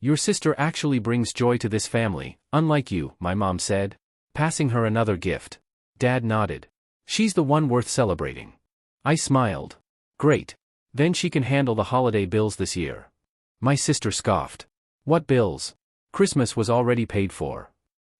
Your sister actually brings joy to this family, unlike you, my mom said, passing her another gift. Dad nodded. She's the one worth celebrating. I smiled. Great. Then she can handle the holiday bills this year. My sister scoffed. What bills? Christmas was already paid for.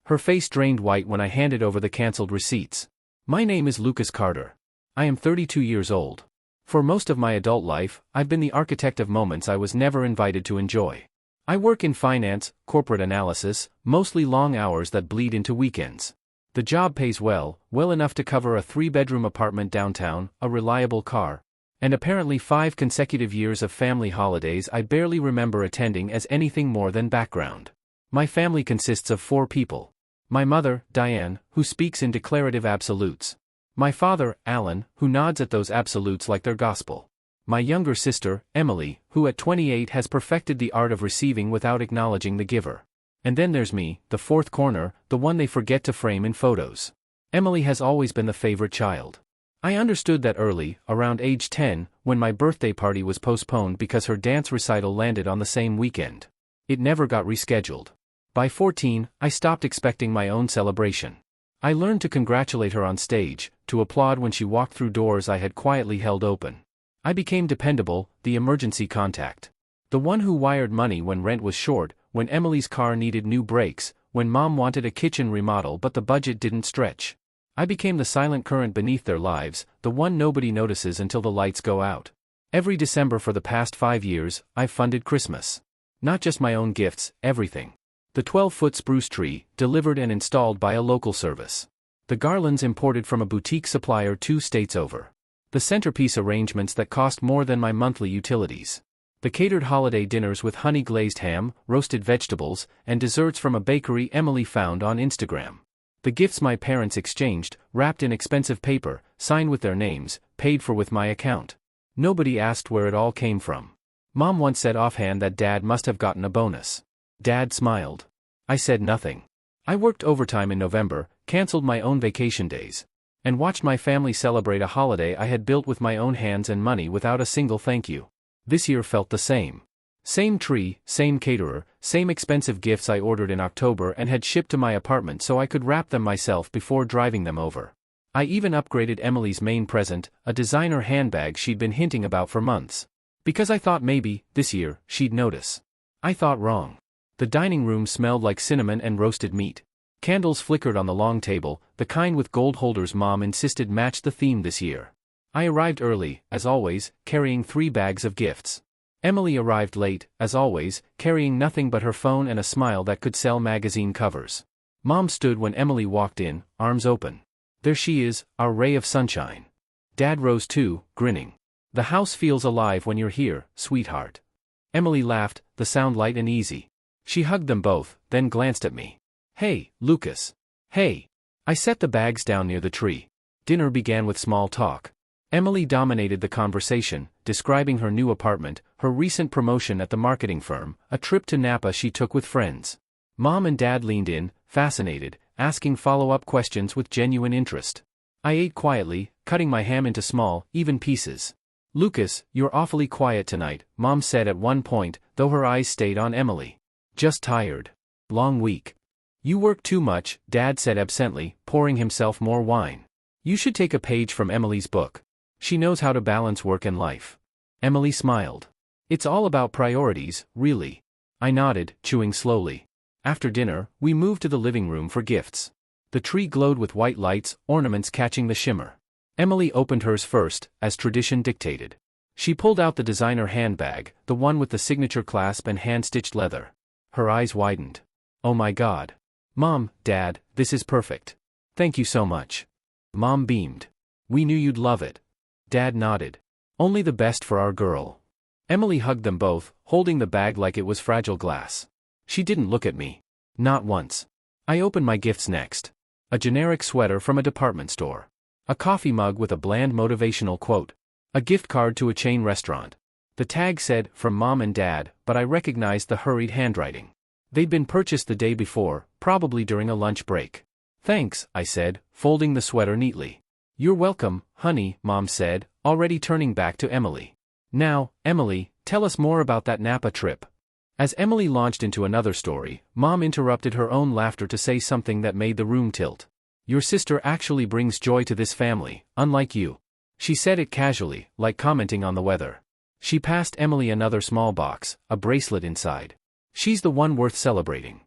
Her face drained white when I handed over the canceled receipts. My name is Lucas Carter. I am 32 years old. For most of my adult life, I've been the architect of moments I was never invited to enjoy. I work in finance, corporate analysis, mostly long hours that bleed into weekends. The job pays well enough to cover a 3-bedroom apartment downtown, a reliable car, and apparently 5 consecutive years of family holidays I barely remember attending as anything more than background. My family consists of 4 people. My mother, Diane, who speaks in declarative absolutes. My father, Alan, who nods at those absolutes like they're gospel. My younger sister, Emily, who at 28 has perfected the art of receiving without acknowledging the giver. And then there's me, the fourth corner, the one they forget to frame in photos. Emily has always been the favorite child. I understood that early, around age 10, when my birthday party was postponed because her dance recital landed on the same weekend. It never got rescheduled. By 14, I stopped expecting my own celebration. I learned to congratulate her on stage, to applaud when she walked through doors I had quietly held open. I became dependable, the emergency contact. The one who wired money when rent was short, when Emily's car needed new brakes, when mom wanted a kitchen remodel but the budget didn't stretch. I became the silent current beneath their lives, the one nobody notices until the lights go out. Every December for the past 5 years, I've funded Christmas. Not just my own gifts, everything. The 12-foot spruce tree, delivered and installed by a local service. The garlands imported from a boutique supplier 2 states over. The centerpiece arrangements that cost more than my monthly utilities. The catered holiday dinners with honey-glazed ham, roasted vegetables, and desserts from a bakery Emily found on Instagram. The gifts my parents exchanged, wrapped in expensive paper, signed with their names, paid for with my account. Nobody asked where it all came from. Mom once said offhand that Dad must have gotten a bonus. Dad smiled. I said nothing. I worked overtime in November, canceled my own vacation days, and watched my family celebrate a holiday I had built with my own hands and money without a single thank you. This year felt the same. Same tree, same caterer, same expensive gifts I ordered in October and had shipped to my apartment so I could wrap them myself before driving them over. I even upgraded Emily's main present, a designer handbag she'd been hinting about for months. Because I thought maybe, this year, she'd notice. I thought wrong. The dining room smelled like cinnamon and roasted meat. Candles flickered on the long table, the kind with gold holders Mom insisted matched the theme this year. I arrived early, as always, carrying 3 bags of gifts. Emily arrived late, as always, carrying nothing but her phone and a smile that could sell magazine covers. Mom stood when Emily walked in, arms open. There she is, our ray of sunshine. Dad rose too, grinning. The house feels alive when you're here, sweetheart. Emily laughed, the sound light and easy. She hugged them both, then glanced at me. Hey, Lucas. Hey. I set the bags down near the tree. Dinner began with small talk. Emily dominated the conversation, describing her new apartment, her recent promotion at the marketing firm, a trip to Napa she took with friends. Mom and Dad leaned in, fascinated, asking follow-up questions with genuine interest. I ate quietly, cutting my ham into small, even pieces. Lucas, you're awfully quiet tonight, Mom said at one point, though her eyes stayed on Emily. Just tired. Long week. You work too much, Dad said absently, pouring himself more wine. You should take a page from Emily's book. She knows how to balance work and life. Emily smiled. It's all about priorities, really. I nodded, chewing slowly. After dinner, we moved to the living room for gifts. The tree glowed with white lights, ornaments catching the shimmer. Emily opened hers first, as tradition dictated. She pulled out the designer handbag, the one with the signature clasp and hand-stitched leather. Her eyes widened. Oh my God. Mom, Dad, this is perfect. Thank you so much. Mom beamed. We knew you'd love it. Dad nodded. Only the best for our girl. Emily hugged them both, holding the bag like it was fragile glass. She didn't look at me. Not once. I opened my gifts next. A generic sweater from a department store. A coffee mug with a bland motivational quote. A gift card to a chain restaurant. The tag said, from Mom and Dad, but I recognized the hurried handwriting. They'd been purchased the day before, probably during a lunch break. Thanks, I said, folding the sweater neatly. You're welcome, honey, Mom said, already turning back to Emily. Now, Emily, tell us more about that Napa trip. As Emily launched into another story, Mom interrupted her own laughter to say something that made the room tilt. Your sister actually brings joy to this family, unlike you. She said it casually, like commenting on the weather. She passed Emily another small box, a bracelet inside. She's the one worth celebrating.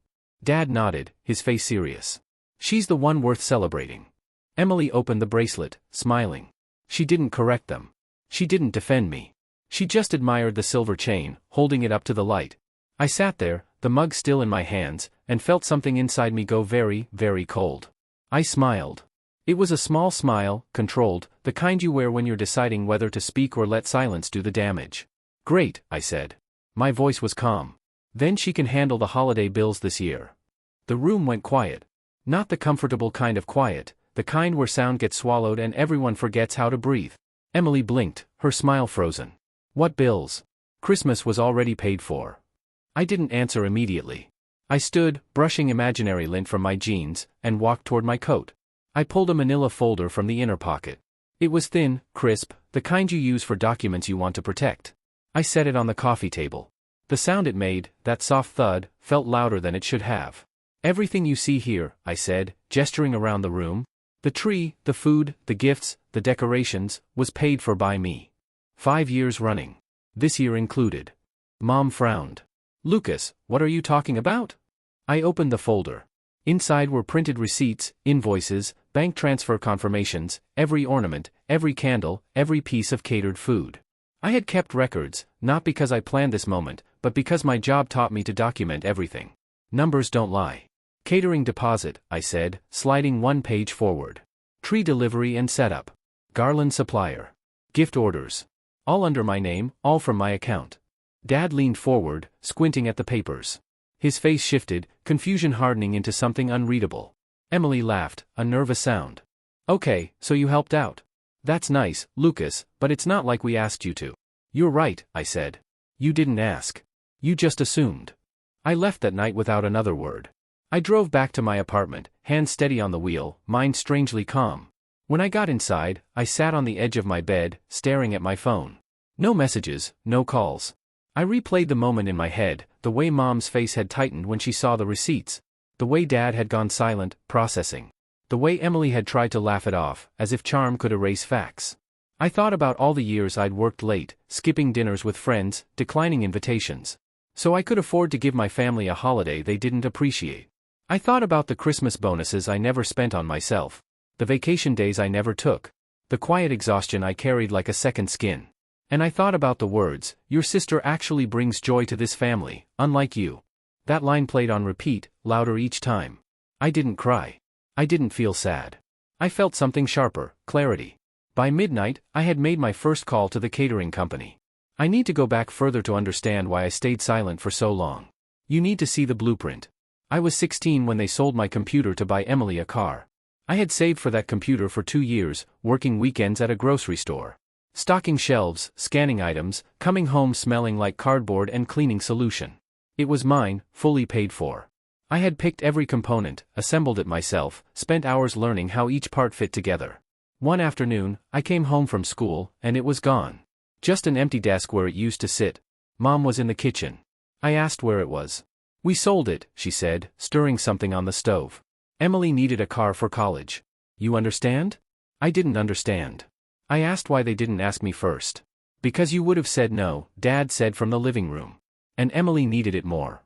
Dad nodded, his face serious. She's the one worth celebrating. Emily opened the bracelet, smiling. She didn't correct them. She didn't defend me. She just admired the silver chain, holding it up to the light. I sat there, the mug still in my hands, and felt something inside me go very, very cold. I smiled. It was a small smile, controlled, the kind you wear when you're deciding whether to speak or let silence do the damage. Great, I said. My voice was calm. Then she can handle the holiday bills this year. The room went quiet. Not the comfortable kind of quiet, the kind where sound gets swallowed and everyone forgets how to breathe. Emily blinked, her smile frozen. What bills? Christmas was already paid for. I didn't answer immediately. I stood, brushing imaginary lint from my jeans, and walked toward my coat. I pulled a manila folder from the inner pocket. It was thin, crisp, the kind you use for documents you want to protect. I set it on the coffee table. The sound it made, that soft thud, felt louder than it should have. Everything you see here, I said, gesturing around the room. The tree, the food, the gifts, the decorations, was paid for by me. 5 years running. This year included. Mom frowned. Lucas, what are you talking about? I opened the folder. Inside were printed receipts, invoices, bank transfer confirmations, every ornament, every candle, every piece of catered food. I had kept records, not because I planned this moment, but because my job taught me to document everything. Numbers don't lie. Catering deposit, I said, sliding one page forward. Tree delivery and setup. Garland supplier. Gift orders. All under my name, all from my account. Dad leaned forward, squinting at the papers. His face shifted, confusion hardening into something unreadable. Emily laughed, a nervous sound. Okay, so you helped out. That's nice, Lucas, but it's not like we asked you to. You're right, I said. You didn't ask. You just assumed. I left that night without another word. I drove back to my apartment, hands steady on the wheel, mind strangely calm. When I got inside, I sat on the edge of my bed, staring at my phone. No messages, no calls. I replayed the moment in my head, the way Mom's face had tightened when she saw the receipts, the way Dad had gone silent, processing, the way Emily had tried to laugh it off, as if charm could erase facts. I thought about all the years I'd worked late, skipping dinners with friends, declining invitations, so I could afford to give my family a holiday they didn't appreciate. I thought about the Christmas bonuses I never spent on myself, the vacation days I never took, the quiet exhaustion I carried like a second skin. And I thought about the words, your sister actually brings joy to this family, unlike you. That line played on repeat, louder each time. I didn't cry. I didn't feel sad. I felt something sharper, clarity. By midnight, I had made my first call to the catering company. I need to go back further to understand why I stayed silent for so long. You need to see the blueprint. I was 16 when they sold my computer to buy Emily a car. I had saved for that computer for 2 years, working weekends at a grocery store. Stocking shelves, scanning items, coming home smelling like cardboard and cleaning solution. It was mine, fully paid for. I had picked every component, assembled it myself, spent hours learning how each part fit together. One afternoon, I came home from school, and it was gone. Just an empty desk where it used to sit. Mom was in the kitchen. I asked where it was. We sold it, she said, stirring something on the stove. Emily needed a car for college. You understand? I didn't understand. I asked why they didn't ask me first. Because you would have said no, Dad said from the living room. And Emily needed it more.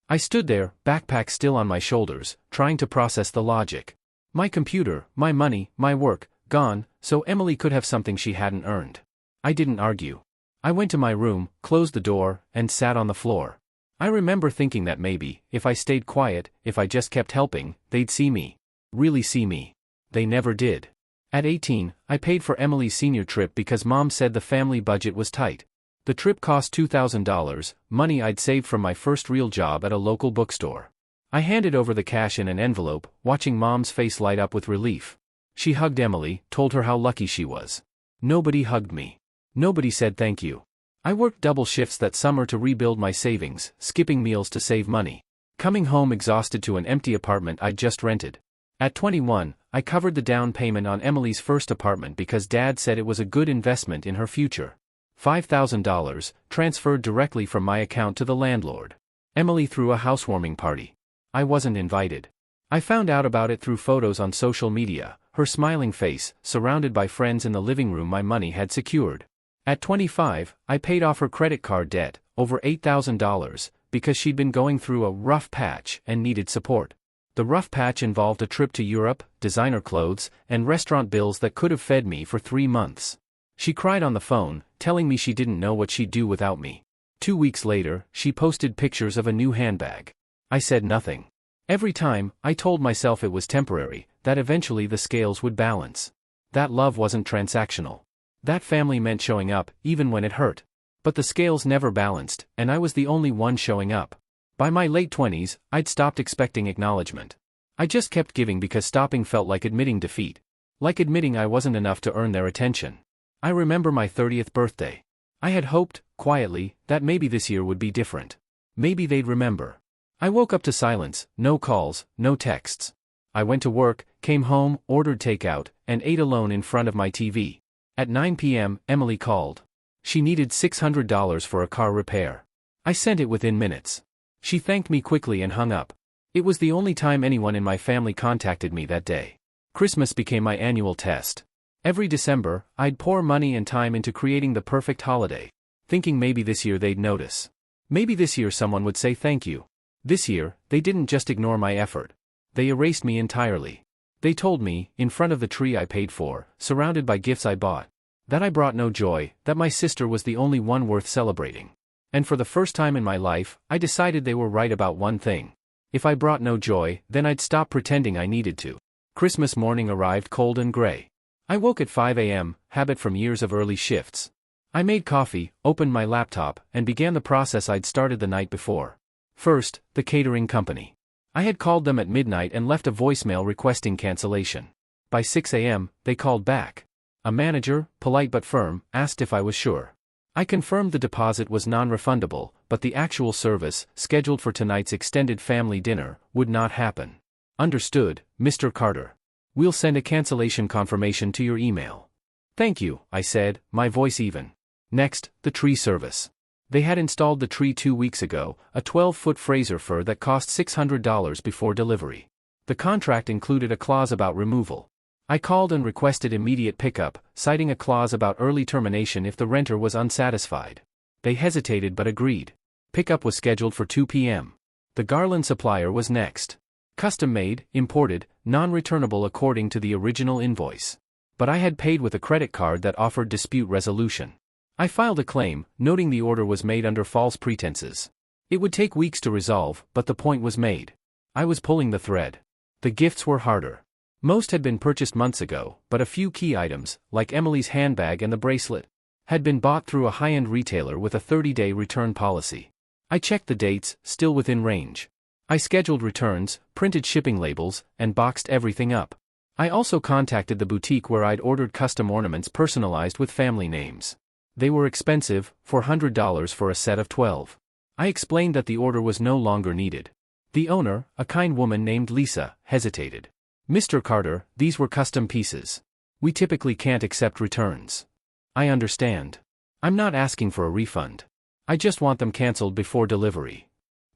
I stood there, backpack still on my shoulders, trying to process the logic. My computer, my money, my work, gone, so Emily could have something she hadn't earned. I didn't argue. I went to my room, closed the door, and sat on the floor. I remember thinking that maybe, if I stayed quiet, if I just kept helping, they'd see me. Really see me. They never did. At 18, I paid for Emily's senior trip because Mom said the family budget was tight. The trip cost $2,000, money I'd saved from my first real job at a local bookstore. I handed over the cash in an envelope, watching Mom's face light up with relief. She hugged Emily, told her how lucky she was. Nobody hugged me. Nobody said thank you. I worked double shifts that summer to rebuild my savings, skipping meals to save money. Coming home exhausted to an empty apartment I'd just rented. At 21, I covered the down payment on Emily's first apartment because Dad said it was a good investment in her future. $5,000, transferred directly from my account to the landlord. Emily threw a housewarming party. I wasn't invited. I found out about it through photos on social media, her smiling face, surrounded by friends in the living room my money had secured. At 25, I paid off her credit card debt, over $8,000, because she'd been going through a rough patch and needed support. The rough patch involved a trip to Europe, designer clothes, and restaurant bills that could have fed me for 3 months. She cried on the phone, telling me she didn't know what she'd do without me. 2 weeks later, she posted pictures of a new handbag. I said nothing. Every time, I told myself it was temporary, that eventually the scales would balance. That love wasn't transactional. That family meant showing up, even when it hurt. But the scales never balanced, and I was the only one showing up. By my late 20s, I'd stopped expecting acknowledgement. I just kept giving because stopping felt like admitting defeat. Like admitting I wasn't enough to earn their attention. I remember my 30th birthday. I had hoped, quietly, that maybe this year would be different. Maybe they'd remember. I woke up to silence, no calls, no texts. I went to work, came home, ordered takeout, and ate alone in front of my TV. At 9 p.m., Emily called. She needed $600 for a car repair. I sent it within minutes. She thanked me quickly and hung up. It was the only time anyone in my family contacted me that day. Christmas became my annual test. Every December, I'd pour money and time into creating the perfect holiday, thinking maybe this year they'd notice. Maybe this year someone would say thank you. This year, they didn't just ignore my effort. They erased me entirely. They told me, in front of the tree I paid for, surrounded by gifts I bought, that I brought no joy, that my sister was the only one worth celebrating. And for the first time in my life, I decided they were right about one thing. If I brought no joy, then I'd stop pretending I needed to. Christmas morning arrived cold and gray. I woke at 5 a.m., habit from years of early shifts. I made coffee, opened my laptop, and began the process I'd started the night before. First, the catering company. I had called them at midnight and left a voicemail requesting cancellation. By 6 a.m., they called back. A manager, polite but firm, asked if I was sure. I confirmed the deposit was non-refundable, but the actual service, scheduled for tonight's extended family dinner, would not happen. Understood, Mr. Carter. We'll send a cancellation confirmation to your email. Thank you, I said, my voice even. Next, the tree service. They had installed the tree 2 weeks ago, a 12-foot Fraser fir that cost $600 before delivery. The contract included a clause about removal. I called and requested immediate pickup, citing a clause about early termination if the renter was unsatisfied. They hesitated but agreed. Pickup was scheduled for 2 p.m. The garland supplier was next. Custom-made, imported, non-returnable according to the original invoice. But I had paid with a credit card that offered dispute resolution. I filed a claim, noting the order was made under false pretenses. It would take weeks to resolve, but the point was made. I was pulling the thread. The gifts were harder. Most had been purchased months ago, but a few key items, like Emily's handbag and the bracelet, had been bought through a high-end retailer with a 30-day return policy. I checked the dates, still within range. I scheduled returns, printed shipping labels, and boxed everything up. I also contacted the boutique where I'd ordered custom ornaments personalized with family names. They were expensive, $400 for a set of 12. I explained that the order was no longer needed. The owner, a kind woman named Lisa, hesitated. Mr. Carter, these were custom pieces. We typically can't accept returns. I understand. I'm not asking for a refund. I just want them canceled before delivery.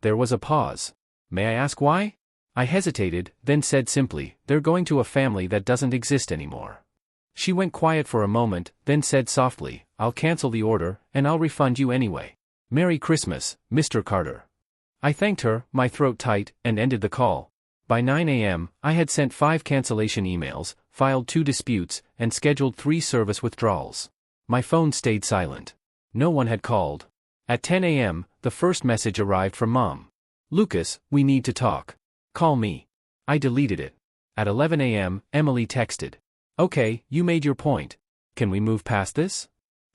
There was a pause. May I ask why? I hesitated, then said simply, they're going to a family that doesn't exist anymore. She went quiet for a moment, then said softly, I'll cancel the order, and I'll refund you anyway. Merry Christmas, Mr. Carter. I thanked her, my throat tight, and ended the call. By 9 a.m., I had sent 5 cancellation emails, filed 2 disputes, and scheduled 3 service withdrawals. My phone stayed silent. No one had called. At 10 a.m., the first message arrived from Mom. Lucas, we need to talk. Call me. I deleted it. At 11 a.m., Emily texted. Okay, you made your point. Can we move past this?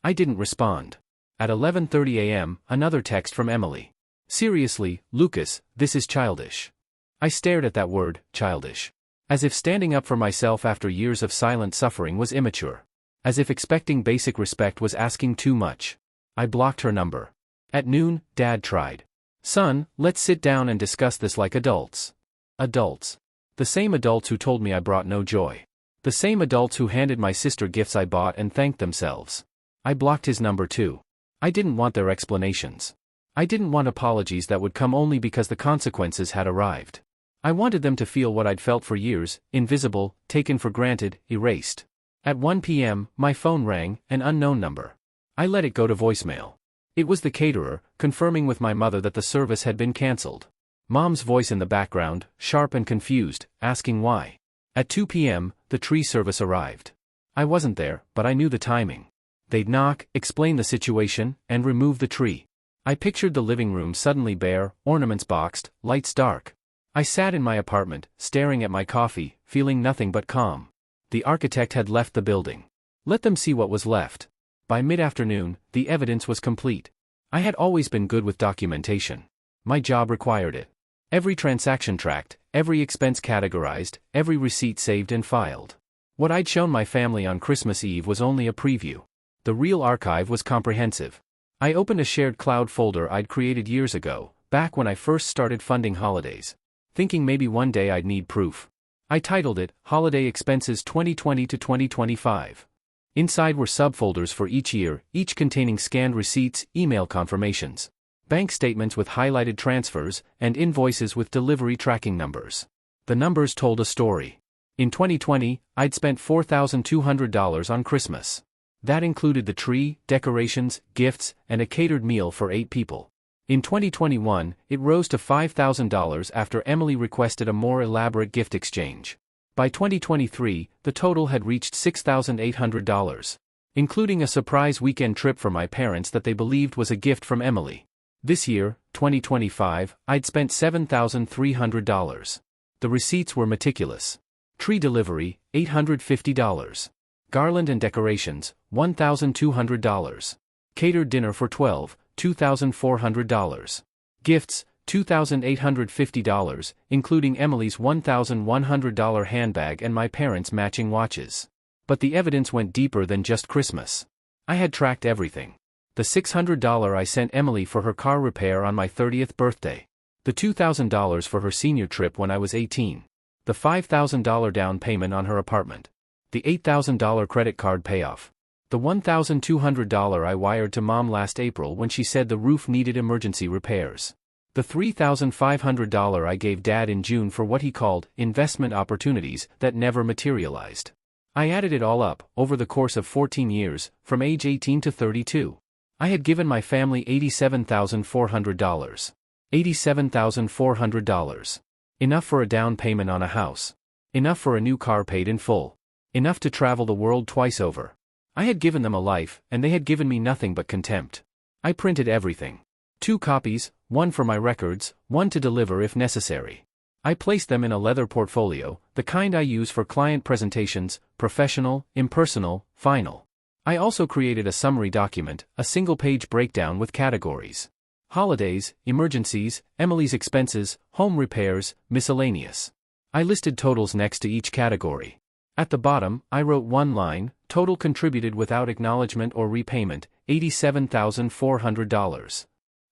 I didn't respond. At 11:30 a.m., another text from Emily. Seriously, Lucas, this is childish. I stared at that word, childish. As if standing up for myself after years of silent suffering was immature. As if expecting basic respect was asking too much. I blocked her number. At noon, Dad tried. Son, let's sit down and discuss this like adults. Adults. The same adults who told me I brought no joy. The same adults who handed my sister gifts I bought and thanked themselves. I blocked his number too. I didn't want their explanations. I didn't want apologies that would come only because the consequences had arrived. I wanted them to feel what I'd felt for years, invisible, taken for granted, erased. At 1 p.m., my phone rang, an unknown number. I let it go to voicemail. It was the caterer, confirming with my mother that the service had been cancelled. Mom's voice in the background, sharp and confused, asking why. At 2 p.m., the tree service arrived. I wasn't there, but I knew the timing. They'd knock, explain the situation, and remove the tree. I pictured the living room suddenly bare, ornaments boxed, lights dark. I sat in my apartment, staring at my coffee, feeling nothing but calm. The architect had left the building. Let them see what was left. By mid-afternoon, the evidence was complete. I had always been good with documentation. My job required it. Every transaction tracked, every expense categorized, every receipt saved and filed. What I'd shown my family on Christmas Eve was only a preview. The real archive was comprehensive. I opened a shared cloud folder I'd created years ago, back when I first started funding holidays. Thinking maybe one day I'd need proof. I titled it, Holiday Expenses 2020 to 2025. Inside were subfolders for each year, each containing scanned receipts, email confirmations, bank statements with highlighted transfers, and invoices with delivery tracking numbers. The numbers told a story. In 2020, I'd spent $4,200 on Christmas. That included the tree, decorations, gifts, and a catered meal for 8 people. In 2021, it rose to $5,000 after Emily requested a more elaborate gift exchange. By 2023, the total had reached $6,800, including a surprise weekend trip for my parents that they believed was a gift from Emily. This year, 2025, I'd spent $7,300. The receipts were meticulous. Tree delivery, $850. Garland and decorations, $1,200. Catered dinner for 12, $2,400. Gifts, $2,850, including Emily's $1,100 handbag and my parents' matching watches. But the evidence went deeper than just Christmas. I had tracked everything. The $600 I sent Emily for her car repair on my 30th birthday. The $2,000 for her senior trip when I was 18. The $5,000 down payment on her apartment. The $8,000 credit card payoff. The $1,200 I wired to Mom last April when she said the roof needed emergency repairs. The $3,500 I gave Dad in June for what he called investment opportunities that never materialized. I added it all up, over the course of 14 years, from age 18 to 32. I had given my family $87,400. $87,400. Enough for a down payment on a house. Enough for a new car paid in full. Enough to travel the world twice over. I had given them a life, and they had given me nothing but contempt. I printed everything. 2 copies, one for my records, one to deliver if necessary. I placed them in a leather portfolio, the kind I use for client presentations, professional, impersonal, final. I also created a summary document, a single-page breakdown with categories. Holidays, emergencies, Emily's expenses, home repairs, miscellaneous. I listed totals next to each category. At the bottom, I wrote one line, total contributed without acknowledgement or repayment, $87,400.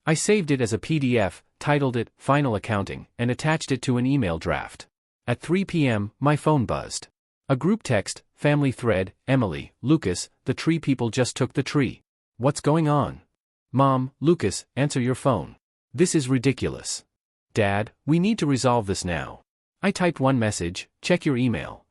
I saved it as a PDF, titled it, Final Accounting, and attached it to an email draft. At 3 p.m., my phone buzzed. A group text, family thread, Emily, Lucas, the tree people just took the tree. What's going on? Mom, Lucas, answer your phone. This is ridiculous. Dad, we need to resolve this now. I typed one message, check your email.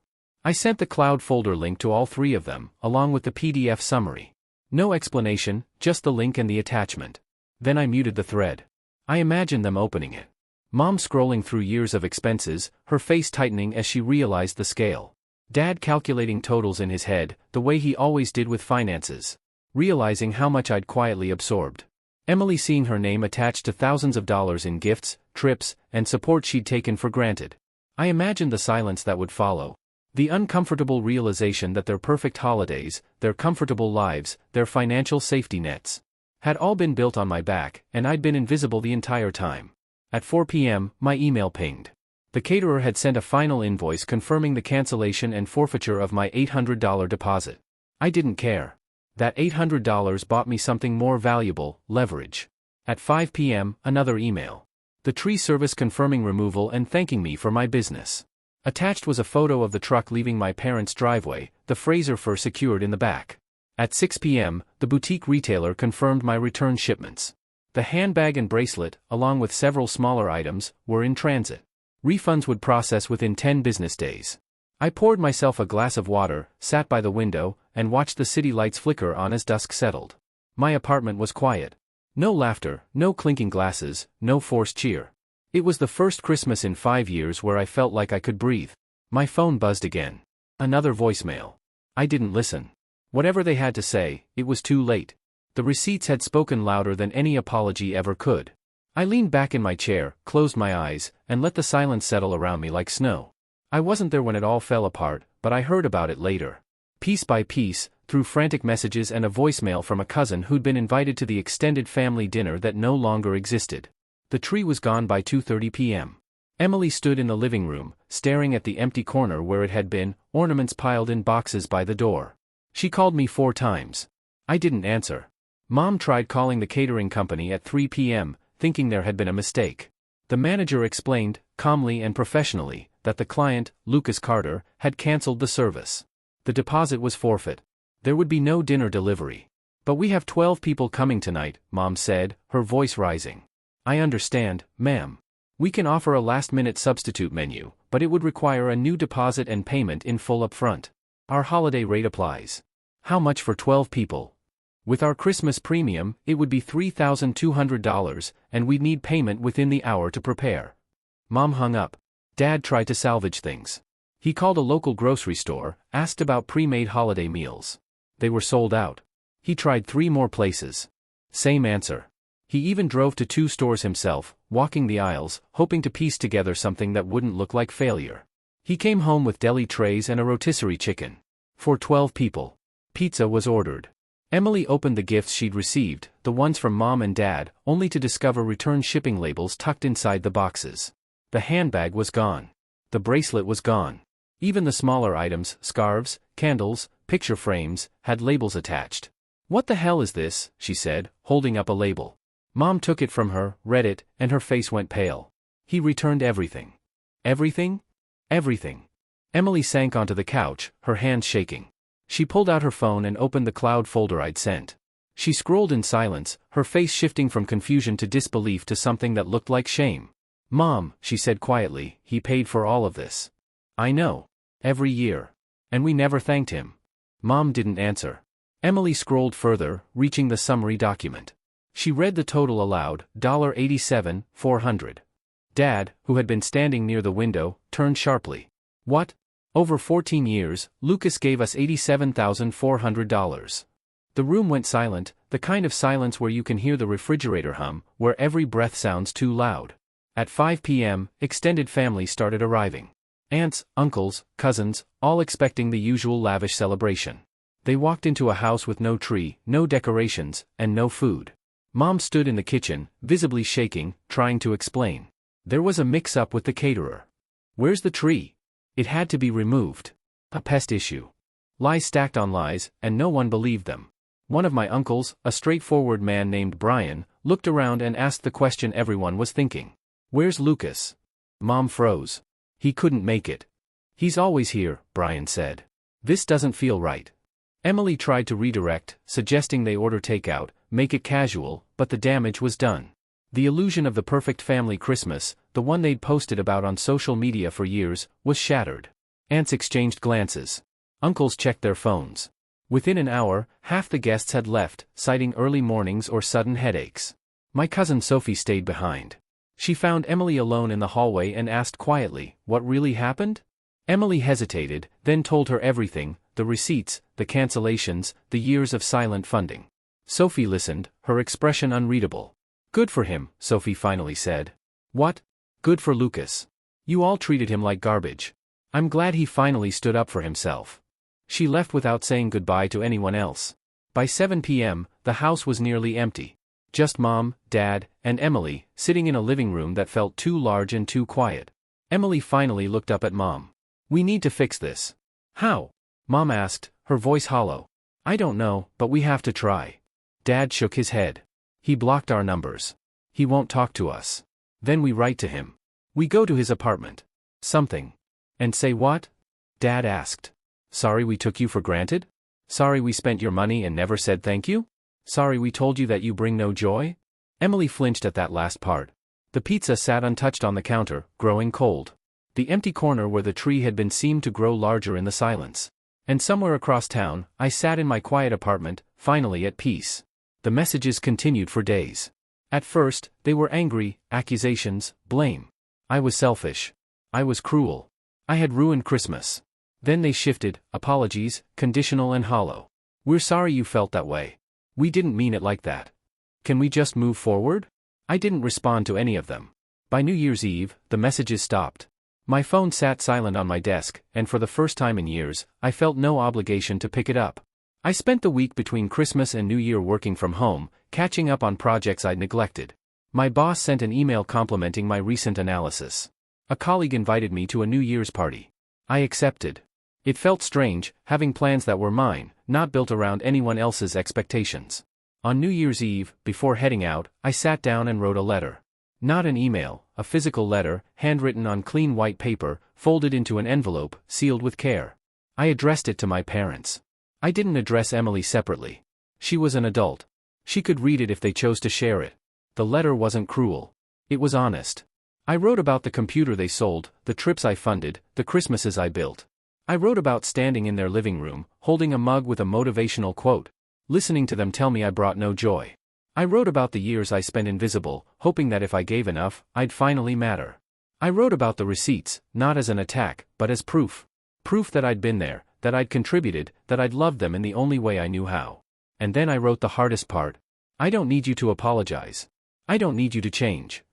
I sent the cloud folder link to all 3 of them, along with the PDF summary. No explanation, just the link and the attachment. Then I muted the thread. I imagined them opening it. Mom scrolling through years of expenses, her face tightening as she realized the scale. Dad calculating totals in his head, the way he always did with finances. Realizing how much I'd quietly absorbed. Emily seeing her name attached to thousands of dollars in gifts, trips, and support she'd taken for granted. I imagined the silence that would follow. The uncomfortable realization that their perfect holidays, their comfortable lives, their financial safety nets, had all been built on my back, and I'd been invisible the entire time. At 4 p.m., my email pinged. The caterer had sent a final invoice confirming the cancellation and forfeiture of my $800 deposit. I didn't care. That $800 bought me something more valuable, leverage. At 5 p.m., another email. The tree service confirming removal and thanking me for my business. Attached was a photo of the truck leaving my parents' driveway, the Fraser fur secured in the back. At 6 p.m., the boutique retailer confirmed my return shipments. The handbag and bracelet, along with several smaller items, were in transit. Refunds would process within 10 business days. I poured myself a glass of water, sat by the window, and watched the city lights flicker on as dusk settled. My apartment was quiet. No laughter, no clinking glasses, no forced cheer. It was the first Christmas in 5 years where I felt like I could breathe. My phone buzzed again. Another voicemail. I didn't listen. Whatever they had to say, it was too late. The receipts had spoken louder than any apology ever could. I leaned back in my chair, closed my eyes, and let the silence settle around me like snow. I wasn't there when it all fell apart, but I heard about it later. Piece by piece, through frantic messages and a voicemail from a cousin who'd been invited to the extended family dinner that no longer existed. The tree was gone by 2:30 p.m. Emily stood in the living room, staring at the empty corner where it had been, ornaments piled in boxes by the door. She called me 4 times. I didn't answer. Mom tried calling the catering company at 3 p.m., thinking there had been a mistake. The manager explained, calmly and professionally, that the client, Lucas Carter, had canceled the service. The deposit was forfeit. There would be no dinner delivery. But we have 12 people coming tonight, Mom said, her voice rising. I understand, ma'am. We can offer a last-minute substitute menu, but it would require a new deposit and payment in full upfront. Our holiday rate applies. How much for 12 people? With our Christmas premium, it would be $3,200, and we'd need payment within the hour to prepare. Mom hung up. Dad tried to salvage things. He called a local grocery store, asked about pre-made holiday meals. They were sold out. He tried 3 more places. Same answer. He even drove to 2 stores himself, walking the aisles, hoping to piece together something that wouldn't look like failure. He came home with deli trays and a rotisserie chicken. For 12 people. Pizza was ordered. Emily opened the gifts she'd received, the ones from Mom and Dad, only to discover return shipping labels tucked inside the boxes. The handbag was gone. The bracelet was gone. Even the smaller items, scarves, candles, picture frames, had labels attached. What the hell is this? She said, holding up a label. Mom took it from her, read it, and her face went pale. He returned everything. Everything? Everything. Emily sank onto the couch, her hands shaking. She pulled out her phone and opened the cloud folder I'd sent. She scrolled in silence, her face shifting from confusion to disbelief to something that looked like shame. Mom, she said quietly, he paid for all of this. I know. Every year. And we never thanked him. Mom didn't answer. Emily scrolled further, reaching the summary document. She read the total aloud, $87,400. Dad, who had been standing near the window, turned sharply. What? Over 14 years, Lucas gave us $87,400. The room went silent, the kind of silence where you can hear the refrigerator hum, where every breath sounds too loud. At 5 p.m., extended family started arriving. Aunts, uncles, cousins, all expecting the usual lavish celebration. They walked into a house with no tree, no decorations, and no food. Mom stood in the kitchen, visibly shaking, trying to explain. There was a mix-up with the caterer. Where's the tree? It had to be removed. A pest issue. Lies stacked on lies, and no one believed them. One of my uncles, a straightforward man named Brian, looked around and asked the question everyone was thinking. Where's Lucas? Mom froze. He couldn't make it. He's always here, Brian said. This doesn't feel right. Emily tried to redirect, suggesting they order takeout, make it casual, but the damage was done. The illusion of the perfect family Christmas, the one they'd posted about on social media for years, was shattered. Aunts exchanged glances. Uncles checked their phones. Within an hour, half the guests had left, citing early mornings or sudden headaches. My cousin Sophie stayed behind. She found Emily alone in the hallway and asked quietly, "What really happened?" Emily hesitated, then told her everything, the receipts, the cancellations, the years of silent funding. Sophie listened, her expression unreadable. Good for him, Sophie finally said. What? Good for Lucas. You all treated him like garbage. I'm glad he finally stood up for himself. She left without saying goodbye to anyone else. By 7 p.m., the house was nearly empty. Just Mom, Dad, and Emily, sitting in a living room that felt too large and too quiet. Emily finally looked up at Mom. We need to fix this. How? Mom asked, her voice hollow. I don't know, but we have to try. Dad shook his head. He blocked our numbers. He won't talk to us. Then we write to him. We go to his apartment. Something. And say what? Dad asked. Sorry we took you for granted? Sorry we spent your money and never said thank you? Sorry we told you that you bring no joy? Emily flinched at that last part. The pizza sat untouched on the counter, growing cold. The empty corner where the tree had been seemed to grow larger in the silence. And somewhere across town, I sat in my quiet apartment, finally at peace. The messages continued for days. At first, they were angry, accusations, blame. I was selfish. I was cruel. I had ruined Christmas. Then they shifted, apologies, conditional and hollow. We're sorry you felt that way. We didn't mean it like that. Can we just move forward? I didn't respond to any of them. By New Year's Eve, the messages stopped. My phone sat silent on my desk, and for the first time in years, I felt no obligation to pick it up. I spent the week between Christmas and New Year working from home, catching up on projects I'd neglected. My boss sent an email complimenting my recent analysis. A colleague invited me to a New Year's party. I accepted. It felt strange, having plans that were mine, not built around anyone else's expectations. On New Year's Eve, before heading out, I sat down and wrote a letter. Not an email, a physical letter, handwritten on clean white paper, folded into an envelope, sealed with care. I addressed it to my parents. I didn't address Emily separately. She was an adult. She could read it if they chose to share it. The letter wasn't cruel. It was honest. I wrote about the computer they sold, the trips I funded, the Christmases I built. I wrote about standing in their living room, holding a mug with a motivational quote, listening to them tell me I brought no joy. I wrote about the years I spent invisible, hoping that if I gave enough, I'd finally matter. I wrote about the receipts, not as an attack, but as proof. Proof that I'd been there, that I'd contributed, that I'd loved them in the only way I knew how. And then I wrote the hardest part. I don't need you to apologize. I don't need you to change.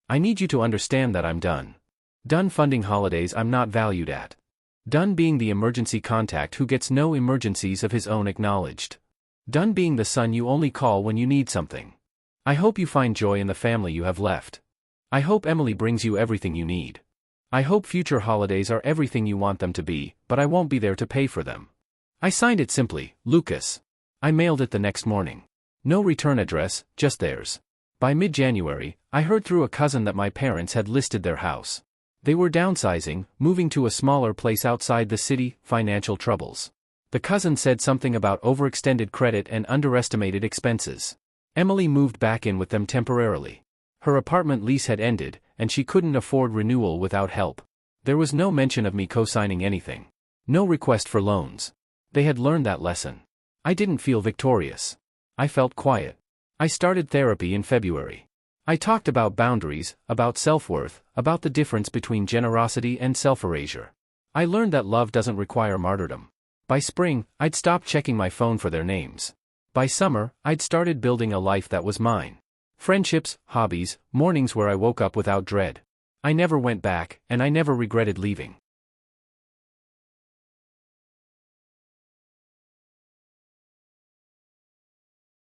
I need you to understand that I'm done. Done funding holidays I'm not valued at. Done being the emergency contact who gets no emergencies of his own acknowledged. Done being the son you only call when you need something. I hope you find joy in the family you have left. I hope Emily brings you everything you need. I hope future holidays are everything you want them to be, but I won't be there to pay for them. I signed it simply, Lucas. I mailed it the next morning. No return address, just theirs. By mid-January, I heard through a cousin that my parents had listed their house. They were downsizing, moving to a smaller place outside the city, financial troubles. The cousin said something about overextended credit and underestimated expenses. Emily moved back in with them temporarily. Her apartment lease had ended, and she couldn't afford renewal without help. There was no mention of me co-signing anything. No request for loans. They had learned that lesson. I didn't feel victorious. I felt quiet. I started therapy in February. I talked about boundaries, about self-worth, about the difference between generosity and self-erasure. I learned that love doesn't require martyrdom. By spring, I'd stopped checking my phone for their names. By summer, I'd started building a life that was mine. Friendships, hobbies, mornings where I woke up without dread. I never went back, and I never regretted leaving.